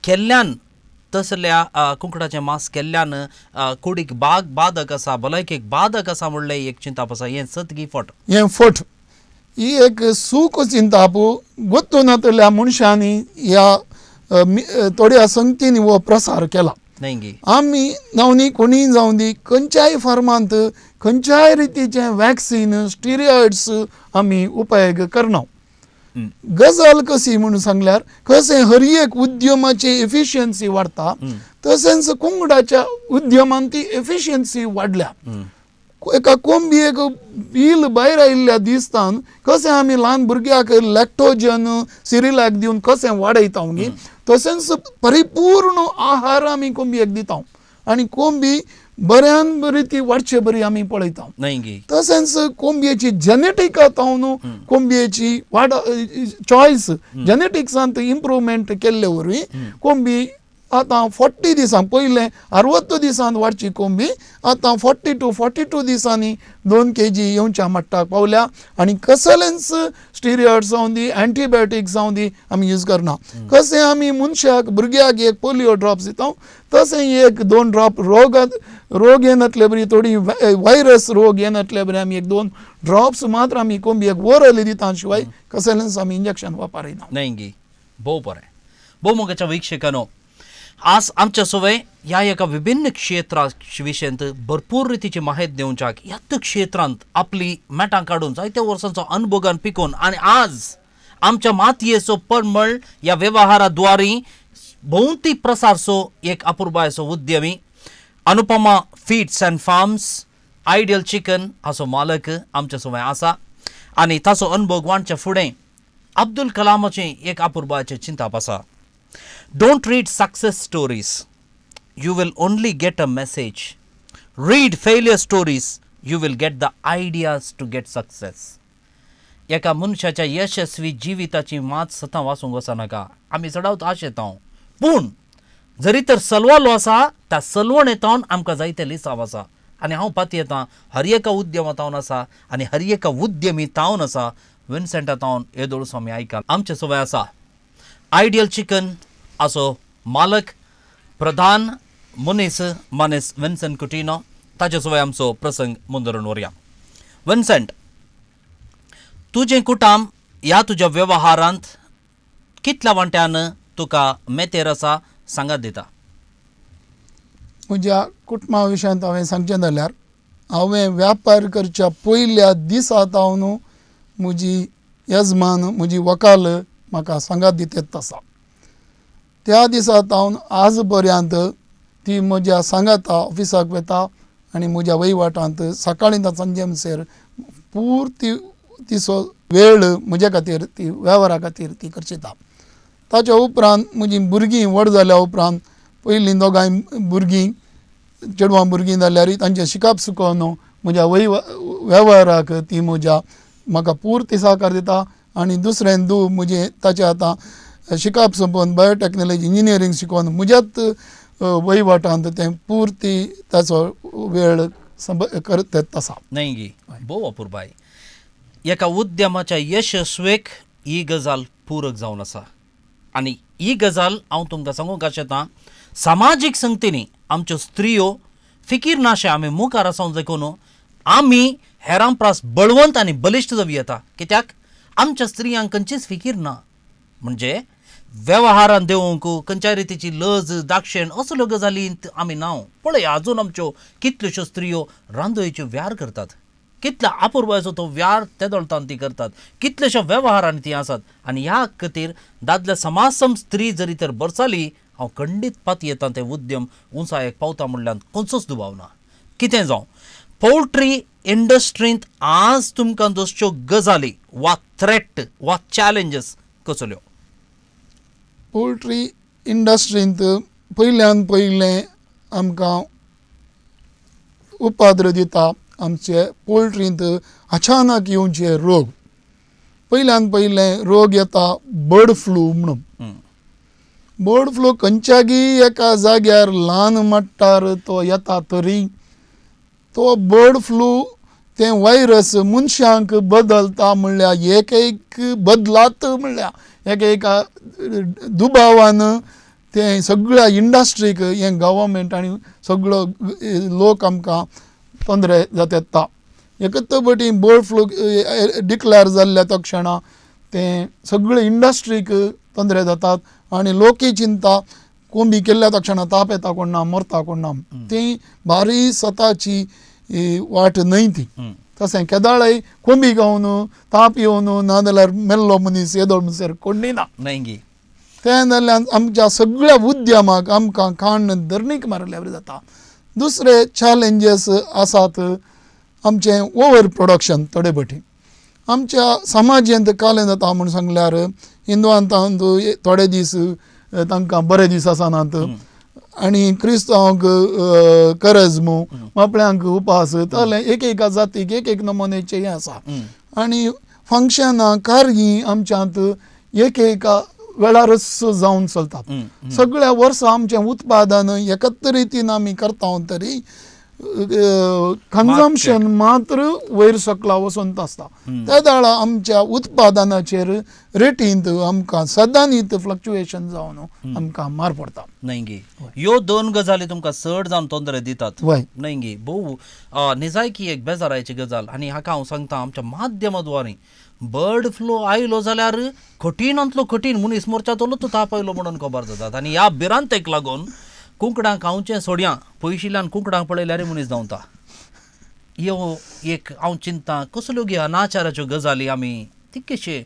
केल्ल्यान तसल्या कुंकडाचें मांस केल्ल्यान कुडीक बाधक आसा भलायकेक बाधक आसा म्हणलें एक चिंताप आसा हें सतगी फट ही एक सूख चिंता गोत्तू नातल्या मनशांनी ह्या थोड्या संगतींनी हो प्रसार केला आमी नावनी कोणी जावं दी खंयच्याय फार्मांत खंयच्याय रितीचे वॅक्सीन स्टिरॉयड्स आमी उपेग करना गजाल कशी म्हणून सांगल्यार कशें हर एक उद्यमाची एफिशियन्सी वाडता तशेंच कुंकडाच्या उद्यमान ती एफिशियन्सी वाडल्या एका कोंबयेक बील भायर आयिल्ल्या दिसतान कशें आमी ल्हान भुरग्याक लॅक्टोजन सिरिलॅक दिवन कशें वाडयता न्ही तशेंच परिपूर्ण आहार आमी कोंबयेक दिता आनी कोंबी बऱ्यान बरी ती वाडचे बरी आमी पळयता तशेंच कोंबयेची जेनेटीक न्हू कोंबयेची वाड चॉयस जेनेटिक्सांत इम्प्रुवमेंट केल्ले वरवीं कोंबी आतां 40 दिसां पयलें 60 दिसांत वाडची कोंबी आतां 40 to 42 दिसांनी 2 kg येवच्या मट्टाक पावल्या आनी कसलेंच स्टिरॉयड्स जावं दी एंटीबायोटिक्स जावं दी आमी यूज करना कशें आमी मनशाक भुरग्याक एक पोलियो ड्रॉप्स दिता तशें 1-2 ड्रॉप रोग येनातले बरी थोडी व्हायरस रोग येनातले बरी आमी 1-2 ड्रॉप्स मात्र आमी कोंबयेक ओरली दिता शिवाय कसलेंच आमी इंजेक्शन वापरिना नाही भोव बरें भोव मोगाच्या वीक्षकांनो आज आमच्या सोबय ह्या एका विभिन्न क्षेत्रा विशयंत भरपूर रितीची माहिती दिवच्याक ह्याच क्षेत्रांत आपली मेटां काडून जायत्या वर्सांचो अनुभवान पिकोवन आनी आज आमच्या मातयेचो परमळ ह्या वेव्हाराद्वारे भोवती प्रसारचो एक अपुर्बायचो उद्यमी Anupama feeds and farms ideal chicken हाचो मालक आमच्या सोबय आसा आनी ताचो अनुभव वांडच्या फुडें अब्दुल कलामाचें एक अपुर्बायचें चिंताप आसा. Don't read success stories. You will only get a message. Read failure stories. You will get the ideas to get success. एका मनशाच्या यशस्वी जिविताची मात सतां वाचूंक वचनाका आमी चडावत आशेतां पूण जरी तर सलवालो आसा त्या सलवणेतावन आमकां जायते लिसाव आसा आनी हांव पातयेतां हर एका उद्यमांतावन आसा आनी हर एका उद्यमीतावन आसा विन्सेंटातावन येदोळ स्वामी आयकाल आमचे सोबय आसा आयडियल चिकन हाचो मालक प्रधान मनीस विन्सेंट कुटिनो ताचे सोबय आमचो प्रसंग मुंदरून व्हरया. विन्सेंट तुजें कुटाम ह्या तुज्या वेव्हारांत कितल्या वांट्यान तुका मेतेर आसा सांगात दिता. म्हज्या कुटुंबा विशयांत हांवें सांगचें जाल्यार हांवें व्यापार करच्या पयल्या दिसांतावन म्हजी यजमान म्हजी वकाल म्हाका सांगात दितेत आसा. त्या दिसांतावन आज पर्यंत ती म्हज्या सांगाता ऑफिसाक वता आनी म्हज्या वहिवाटांत सकाळीं सांजे म्हणसर पुर्ती तिचो वेळ म्हजे खातीर ती वेव्हारा खातीर ती करचिता. ताच्या उपरांत म्हजीं भुरगीं व्हड जाल्या उपरांत पयलीं दोगांय भुरगीं चेडवां भुरगीं जाल्यार तांचें शिकप सुकोवन म्हज्या वेव्हाराक ती म्हाका पुर्ती सहकार दिता आनी दुसरें म्हजें ताचें आतां शिकप सोंपोवन बायोटॅक्नॉलॉजी इंजिनियरींग शिकोवन म्हज्याच वहिवाटांत तें पुर्ती ताचो वेळ करत आसा. नाही गी भोव अपुर्बाय एका उद्यमाच्या यशस्वेक ही गजाल पूरक जावन आसा आनी ही गजाल हांव तुमकां सांगूंक आशेतां सामाजीक संगतींनी आमच्यो स्त्रियो फिकीर नाशे आमी मुखार आसूंक देखून आमी हेरां प्रास बळवंत आनी बलिश्ट जावी येता. कित्याक आमच्या स्त्रियांक खंयचीच फिकीर ना. म्हणजे वेव्हारान देवूंक खंयच्याय रितीची लज दाक्षिण असल्यो गजाली आमी नाव पळय. आजून आमच्यो कितल्योश्यो स्त्रियो रांदोळेच्यो व्यार करतात. कितल्या अपुर्बायचो तो व्यार तेदोळतान ती करतात. कितलेशा वेव्हारांनी ती आसात. आनी ह्या खातीर दादल्या समाजसम स्त्री जरी तर बरसाली हांव खंडीत पात येता ते उद्यम उंचायेक पावता म्हणल्यार खंयचोच दुबाव ना. कितें जावं पोल्ट्री इंडस्ट्रींत आज तुमकां दोसच्यो गजाली वा थ्रेट वा चॅलेंजीस कसल्यो? पोल्ट्री इंडस्ट्रींत पयल्यान पयलें आमकां उपाद्र दिता आमचे पोल्ट्रींत अचानक येवचे रोग. पयल्यान पयलें रोग येता बर्ड फ्लू म्हणून. बर्ड फ्लू खंयच्यागी एका जाग्यार ल्हान मट्टार तो येता तरी तो बर्ड फ्लू तें व्हायरस मनशांक बदलता म्हणल्यार एक बदलात म्हणल्यार एका दुबावान तें सगळ्या इंडस्ट्रीक हें गव्हर्मेंट आनी सगळो लोक आमकां तोंदरे जाता येता. एकच बटी बर्ड फ्लू डिक्लेअर जाल्ल्या तक्षणा तें सगळे इंडस्ट्रीक तोंदरे जातात आनी लोकय चिंता कोंबी केल्ल्या तक्षणा ताप येता कोण ना मरता कोण ना. ती भारी स्वताची वाट न्हय ती. तशें केदाळय कोंबी गावन ताप येवन नाजाल्यार मेल्लो मनीस येदोळ म्हणसर कोणी ना. तें जाल्ल्यान आमच्या सगळ्या उद्यमाक आमकां खाण धरणीक मारल्या बरें जाता. दुसरे चॅलेंजीस आसात आमचें ओवर प्रोडक्शन. थोडे बटी आमच्या समाजांत कालें जाता म्हूण सांगल्यार हिंदुआंत थोडे दीस तांकां बरे दीस आसनात आनी क्रिस्तांवांक करजमो मापळ्यांक उपास तले एक जातीक एक नमुन्याचें हें आसा. आनी फंक्शनां कार्यां आमच्यांत एका वेळारच जावन चलतात. सगळ्या वर्सां आमचें उत्पादन एकच रितीन आमी करता तरी कन्जम्पशन मात्र वयर सकला वचून आसता. त्या दाळा आमच्या उत्पादनाचेर रेटींत आमकां सदांच फ्लक्च्युएशन जावन आमकां मार पडटा. न्हय ह्यो दोन गजाली तुमकां चड जावन तोंदरे दितात. न्हय भोव निजायकी एक बेजाराची गजाल. आनी हाका हांव सांगता आमच्या माध्यमाद्वारे बर्ड फ्लू आयलो जाल्यार कठीणांतलो कठीण मनीस मोर्चातलो ताप आयलो म्हणून खबर जातात. आनी ह्या भिरांतेक लागून कुंकडांक खावचें सोड्या पयशिल्ल्यान कुंकडांक पळयल्यार मनीस धांवता. ह्यो एक हांव चिंता कसल्यो गे अनाचाराच्यो गजाली आमी तितकेशे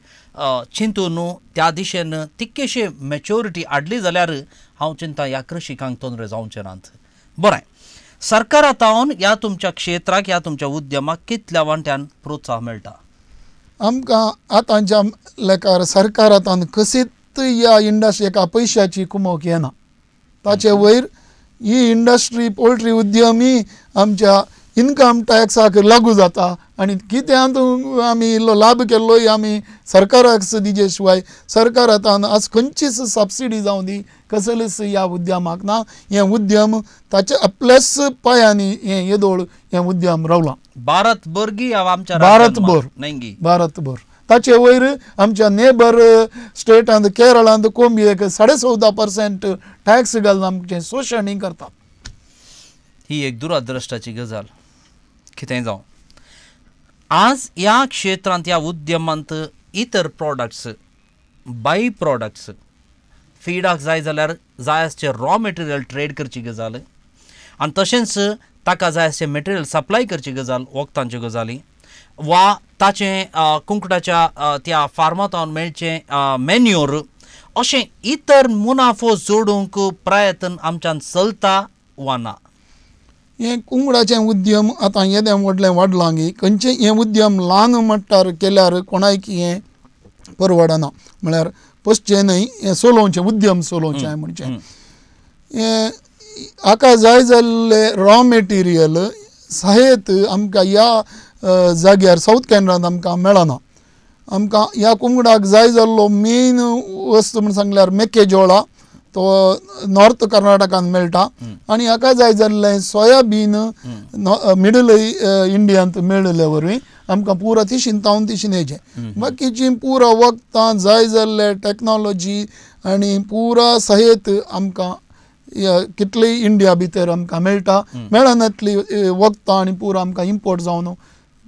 चिंतून त्या दिशेन तितकेशे मॅच्युरिटी हाडली जाल्यार हांव चिंता ह्या कृशिकांक तोंदरे जावचे नात. बरें सरकारांतावन ह्या तुमच्या क्षेत्राक ह्या तुमच्या उद्यमाक कितल्या वांट्यान प्रोत्साहन मेळटा? आमकां आतांच्या लेखार सरकारांतान कशीच ह्या इंडस्ट्री एका पयशाची कुमक येना. ताचे वयर ही इंडस्ट्री पोल्ट्री उद्यम ही आमच्या इन्कम टॅक्साक लागू जाता आनी कित्याक आमी इल्लो लाभ केल्लो आमी सरकाराक दिजे शिवाय सरकारांतान आज खंयचीच सबसिडी जावं दी कसलेच ह्या उद्यमाक ना. हें उद्यम ताचे आपल्याच पांयांनी हें येदोळ हें उद्यम रावलां. भारतभर आमच्या भारतभर ताचे वयर आमच्या नेबर स्टेटांत केरळांत कोंबयेक 14.5% टॅक्स घालून आमचें शोशण करता. ही एक दुरादृश्टाची गजाल. कितें जावं आज ह्या क्षेत्रांत ह्या उद्यमांत इतर प्रॉडक्ट्स बाय प्रॉडक्ट्स फीडाक जाय जाल्यार जाय आसचे रॉ मटेरियल ट्रेड करची गजाल आनी तशेंच ताका जाय आसचे मटेरियल सप्लाय करची गजाल वखदांच्यो गजाली वा ताचें कुंकडाच्या त्या फार्मांतावन मेळचें मॅन्युअर अशें इतर मुनाफो जोडूंक प्रयत्न आमच्यान चलता वा ना? हें कुंकडाचें उद्यम आतां येदें व्हडलें वाडलां गी खंयचें हें उद्यम ल्हान मट्टार केल्यार कोणायक हें परवडना. म्हळ्यार पसचें न्हय हें चलोवचें उद्यम चलोवचें म्हणचें. हें हाका जाय जाल्ले रॉ मटेरियल सहेत आमकां ह्या जाग्यार सावथ कॅनरांत आमकां मेळना. आमकां ह्या कुंकडाक जाय जाल्लो मेन वस्त म्हण सांगल्यार मेकेजोळा तो नॉर्थ कर्नाटकान मेळटा आनी हाका जाय जाल्लें सोयाबीन मिडल इंडियांत मेळिल्ले वरवीं आमकां पुरो तिशीन तावन तिशीन हेजें बाकीचीं पुरो वखदां जाय जाल्ले टॅक्नॉलॉजी आनी पुरा सहेत आमकां कितली इंडिया भितर आमकां मेळटा मेळना तितली वखदां आनी पूर आमकां इम्पोर्ट जावन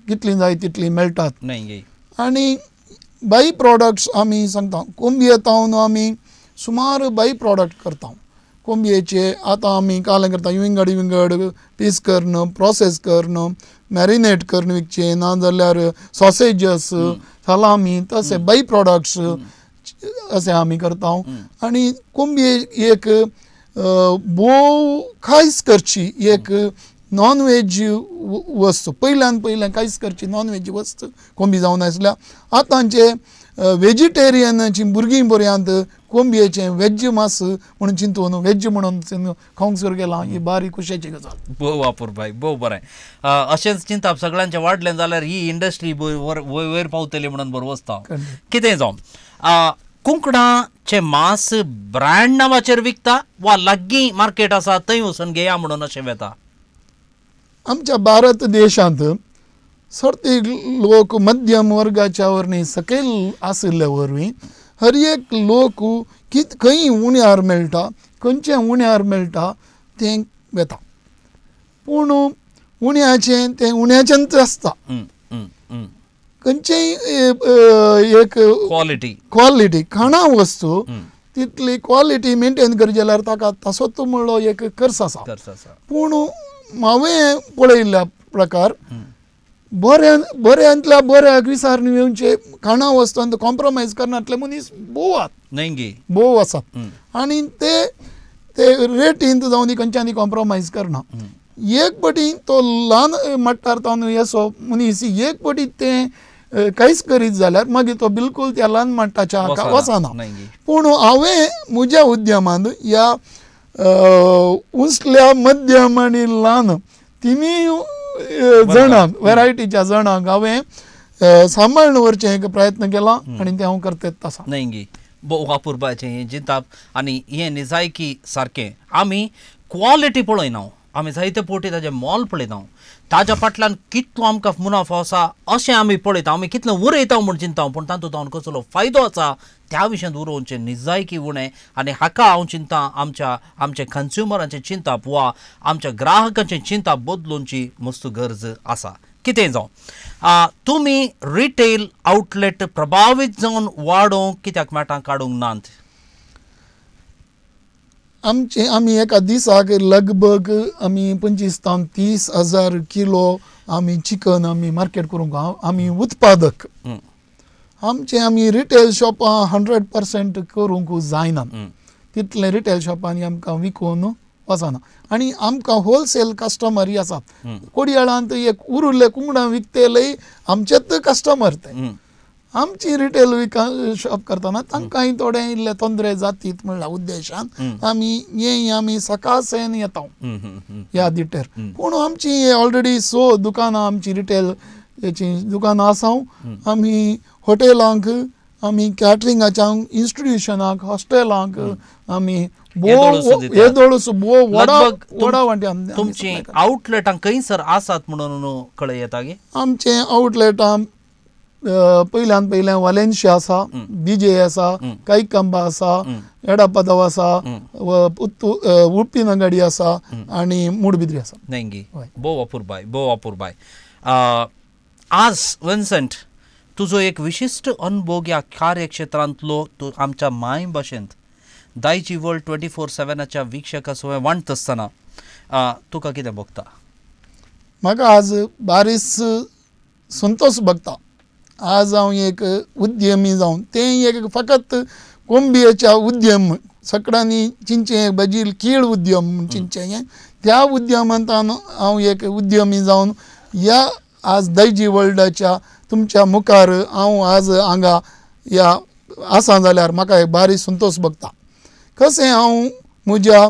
कितली जाय तितली मेळटात. नाही आनी बाय प्रॉडक्ट्स आमी सांगता कोंबयेतावन आमी सुमार बाय प्रॉडक्ट करता. कोंबयेचे आतां आमी कालें करता विंगड पीस करून प्रोसेस करून मॅरिनेट करून विकचे नाजाल्यार सॉसेजस सलामी तसे बाय प्रॉडक्ट्स अशें आमी करता. आनी कोंबये एक भोव कांयच करची एक नॉन वेज वस्त पयल्यान कांयच करची नॉन वेज वस्त कोंबी जावन आसल्या. आतांचे वेजिटेरियनाची भुरगीं पर्यंत कोंबयेचें वेज मास म्हणून चिंतून वेज म्हणून खावंक सुरू केलां. ही बारी खुशेची गजाल. भोव वापुरबाय भोव बरें. अशेंच चिंतप सगळ्यांचें वाडलें जाल्यार ही इंडस्ट्री वयर पावतली म्हणून बरो वचता. कितें जावं कुंकडाचें मांस ब्रँड नांवाचेर विकता वा लागीं मार्केट आसा थंय वचून घेया म्हणून अशें वेता. आमच्या भारत देशांत सर्ती लोक मध्यम वर्गाच्या वरवीं सकयल आशिल्ले वरवीं हर एक लोक खंय उण्यार मेळटा खंयचें उण्यार मेळटा तें वेता. पूण उण्याचें तें उण्याचेंच आसता. खंयचेय एक क्वॉलिटी खाणा वस्तू तितली क्वॉलिटी मेंटेन करची जाल्यार ताका तसोच म्हणलो एक खर्च आसा. पूण हांवें पळयल्ल्या प्रकार बऱ्यांतल्या बऱ्याक विचारून येवचे खाणा वस्तूंत कॉम्प्रोमायज करनातले मनीस भोव आसात. आनी ते रेटींत जावन खंयच्यानी कॉम्प्रोमायज करना. एक पटी तो ल्हान मट्टार तावन येसो मनीस एक पटी तें कांयच करीत जाल्यार मागीर तो बिलकूल त्या ल्हान मट्टाच्या हाका वचना. पूण हांवें म्हज्या उद्यमांत ह्या उंचल्या मध्यम आनी ल्हान तिनूय जणांक वरायटीच्या जणांक हांवें सांबाळून व्हरचें एक प्रयत्न केला आनी तें हांव करतेत आसा. न्हय भोव वापुरपाचें हें चिंतप आनी हें निजायकी सारकें. आमी क्वॉलिटी पळयना आमी जायते फावटी ताजें मोल पळयता ताज्या फाटल्यान कितलो आमकां मुनाफो आसा अशें आमी पळयता. आमी कितलें उरयता म्हूण चिंतता पूण तातूंत कसलो फायदो आसा त्या विशयान उरोवचें निजायकी उणें. आनी हाका हांव चिंता आमच्या कन्ज्युमरांचें चिंतप वा आमच्या ग्राहकांचें चिंतप बदलूंची मस्त गरज आसा. कितें जावं तुमी रिटेल आउटलेट प्रभावीत जावन वाडोवंक कित्याक मेळटा काडूंक नात. आमी एका दिसाक लगभग आमी 25 ते 30,000 किलो आमी चिकन आमी मार्केट करूंक आमी उत्पादक. आमी रिटेल शॉपां 100% करूंक जायना. तितले रिटेल शॉपांनी आमकां विकून वचना. आनी आमकां होलसेल कस्टमर आसात. कोडयाळांत एक उरिल्ले कुंगडां विकतेले आमचेच कस्टमर ते. आमची रिटेल शॉप करतना तांकांय थोडे इल्ले तोंदरे जातीत म्हणल्या उद्देशान आमी सकाळसेन येता ह्या दिटेर. पूण आमची ऑलरेडी दुकानां आमची रिटेल दुकानां आसा. आमी हॉटेलांक आमी कॅटरिंगाच्या इन्स्टिट्यूशनाक हॉस्टेलांक आमी येदोळूच व्हडा वांट्यान तुमची आउटलेटां खंयसर आसात म्हणून कळय येता गे. आमचे आउटलेटां पयले वालेन्शिया आसा बीजे आसा काईकांबा आसा एडापादाव आसा उडपी नगाडी आसा आनी मुडबिद्री आसा. भोव वापुरबाय. आज विन्सेंट तुजो एक विशिश्ट अनुभव ह्या कार्यक्षेत्रांतलो तूं आमच्या माय भाशेंत दायची वर्ल्ड 24/7 वीक्षका सोय वांटता आसतना तुका कितें भोगता. म्हाका आज बारीस संतोश भोगता. आज हांव एक उद्यमी जावन तें एक फकत कोंबयेच्या उद्यम सकाळांनी चिंचें बजील कीड उद्यम चिंचें त्या उद्यमांत हांव एक उद्यमी जावन ह्या आज दायजी वर्ल्डाच्या तुमच्या मुखार हांव आज हांगा ह्या आसा जाल्यार म्हाका एक बारी संतोश भोगता. कशें हांव म्हज्या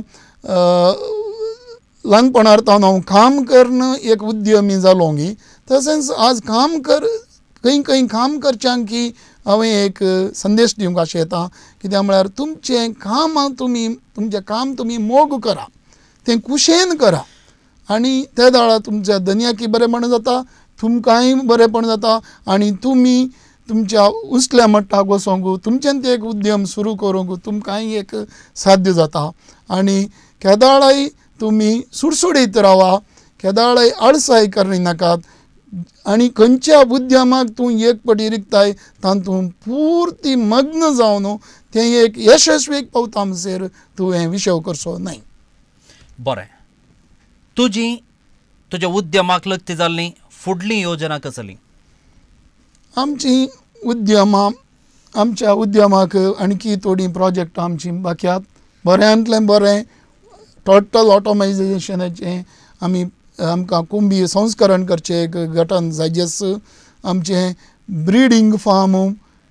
ल्हानपणांतल्यान हांव काम करून एक उद्यमी जालो गी तशेंच आज खंय काम करच्यांक की हांवें एक संदेश दिवंक अशें येता. कित्याक म्हळ्यार तुमचें काम तुमी मोग करा तें कुशेन करा आनी त्या दाळा तुमच्या दनयाकी बरेंपण जाता तुमकांय बरेंपण जाता आनी तुमी तुमच्या उसल्या मट्टाक वचोंक तुमच्यान ते एक उद्यम सुरू करूंक तुमकांय एक साध्य जाता आनी केदाळय तुमी सुडसुडीत रावा केदाळय आळसाय करी नाकात आनी खंयच्या उद्यमाक तूं एक पटी रिकताय तातूंत पुर्ती मग्न जावन तें एक यशस्वीक पावता म्हणसर तूं हें विशव करचो न्हय. बरें, तुज्या उद्यमाक लगती जाल्ली फुडली योजना कसली? आमची आमच्या उद्यमाक आणखी थोडी प्रोजेक्टां आमची बाकी आसात. बऱ्यांतलें बरें टोटल ऑटोमायजेशनाचें आमकां कोंबी संस्करण करचें गटान जायजेस आमचें ब्रिडींग फार्म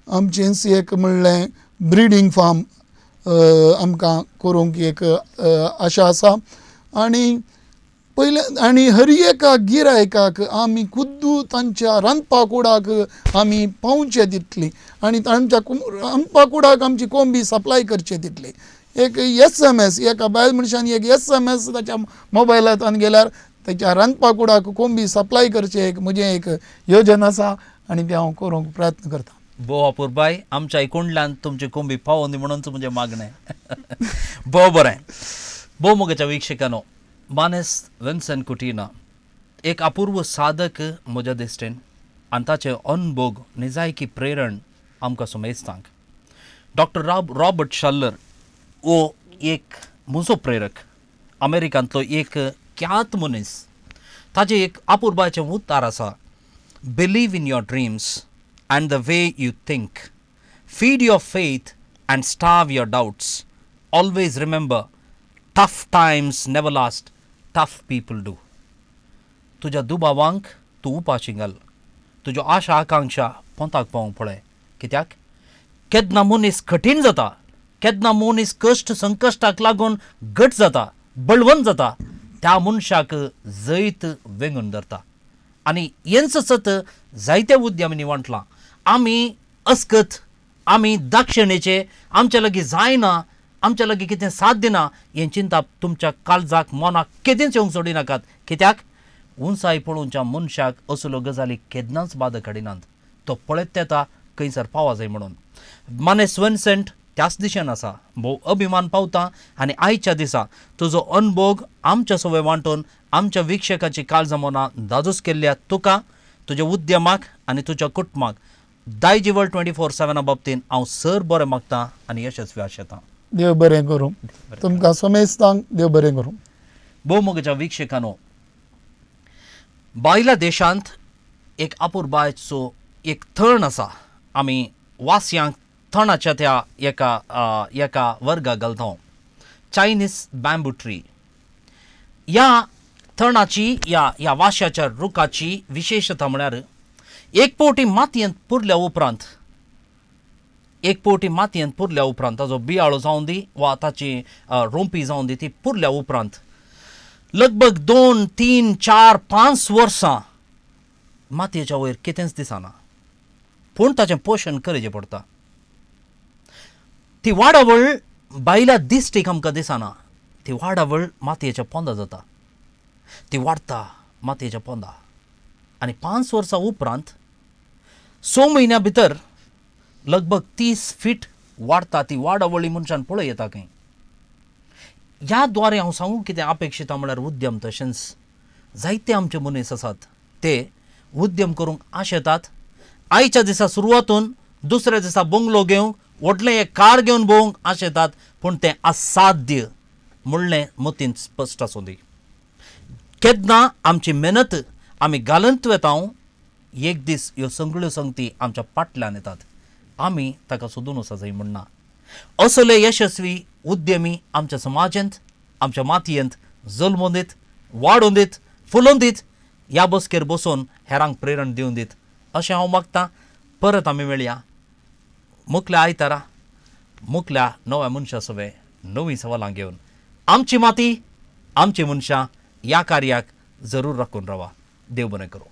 आमचें एक म्हणलें ब्रिडींग फार्म आमकां करूंक एक आशा आसा आनी पयले आनी हर एका गिरायकाक आमी खुद्दू तांच्या रांदपा कुडाक आमी पावचे दितली आनी तांच्या रांदपा कुडाक आमची कोंबी सप्लाय करचे दितली. एक SMS एका बायल मनशान एक SMS ताच्या मोबायलांत गेल्यार ताच्या रांदपा कुडाक कोंबी सप्लाय करचे एक म्हजें एक योजना आसा आनी तें हांव करूंक प्रयत्न करता. भोव अपूर्बाय, आमच्या इकोंडल्यान तुमची कोंबी पावों दी म्हणूनच म्हजें मागणें. भोव बरें. भोव मोगाच्या वीक्षकांनो, मानेस विन्सेंट कुटिना एक अपूर्व साधक म्हज्या दिश्टेन आनी ताचे अनुभव निजायकी प्रेरण आमकां सुमेजतांक. डॉक्टर रॉबर्ट शल्लर वो एक म्हजो प्रेरक अमेरिकांतलो एक ख्यात मनीस. ताजें एक अपूर्बाचें उतार आसा, believe in your dreams and the way you think. Feed your faith and starve your doubts. Always remember, tough times never last, tough people do. तुज्या दुबावांक तूं उपाशी घाल, तुज्यो आशा आकांक्षा पोंताक पावूंक पळय. कित्याक केन्ना मनीस कठीण जाता, केन्ना मनीस कश्ट संकश्टाक लागून घट जाता, बळवंत जाता, त्या मनशाक जैत वेंगून धरता. आनी हेंच सत जायत्या उद्यमींनी वांटलां. आमी अस्कत, आमी दाक्षिणेचे, आमच्या लागीं जायना, आमच्या लागीं कितें साध्य ना हें चिंता तुमच्या काळजाक मनाक केदेंच येवंक सोडिनाकात. कित्याक उंचाय पळोवच्या मनशाक असल्यो गजाली केन्नाच बाद काडिनात. तो पळयत येता खंयसर पावा जाय म्हणून. मानेस विन्सेंट त्याच दिशेन आसा. भोव अभिमान पावता आनी आयच्या दिसा तुजो अनुभव आमच्या सवय वांटून आमच्या वीक्षकाची काळजां मनां दादूस केल्ल्या तुका, तुज्या उद्यमाक आनी तुज्या कुटुंबाक दायजिवळ 24/7 बाबतींत हांव सर बरें मागतां आनी यशस्वी आशेतां. देव बरें करूं. तुमकां समेजतांक देव बरें करूं. भोव मोगाच्या वीक्षकांनो, भायल्या देशांत एक अपूर्बायचो एक थण आसा. आमी वास्यांक थणाच्या त्या एका वर्गाक घालता, चायनीज बॅम्बू ट्री. ह्या थणाची ह्या वाश्याच्या रुखाची विशेशता म्हळ्यार एक पावटी मातयेंत पुरल्या उपरांत ताजो बियाळो जावन दी वा ताची रोंपी जावन दी ती पुरल्या उपरांत लगभग 2, 3, 4, 5 वर्सां मातयेच्या वयर कितेंच दिसना, पूण ताचें पोशण करचें पडटा. ती वाडावळ बायल्या दिश्टीक आमकां दिसना, ती वाडावळ मातयेच्या पोंदा जाता, ती वाडटा मातयेच्या पोंदा आनी 5 वर्सां उपरांत 6 म्हयन्या भितर लगभग 30 फीट वाडटा. ती वाडावळी मनशान पळय येता खंय. ह्या द्वारे हांव सांगूं कितें अपेक्षिता म्हळ्यार उद्यम तशेंच जायते आमचे मनीस आसात ते उद्यम करूंक आशेतात. आयच्या दिसा सुरवातून दुसऱ्या दिसा बंगलो घेवंक व्हडलें एक कार घेवन भोवंक आशेतात, पूण तें असाध्य म्हणलें मतीन स्पश्ट आसूं दी. केन्ना आमची मेहनत आमी घालत वेता, एक दीस ह्यो सगळ्यो संगती आमच्या फाटल्यान येतात. आमी ताका सोदून वचा जाय म्हणना. असले यशस्वी उद्यमी आमच्या समाजांत, आमच्या मातयेंत जल्मोवन दीत, वाडोवन दीत, फुलोवन दीत, ह्या बसकेर बसून हेरांक प्रेरण दिवन दीत अशें हांव मागतां. परत आमी मेळया मुखल्या आयतारा, मुखल्या नव्या मनशा सवे नवीं सवालां घेवन. आमची माती, आमची मनशां ह्या कार्याक जरूर राखून रावा. देव बरें करूं.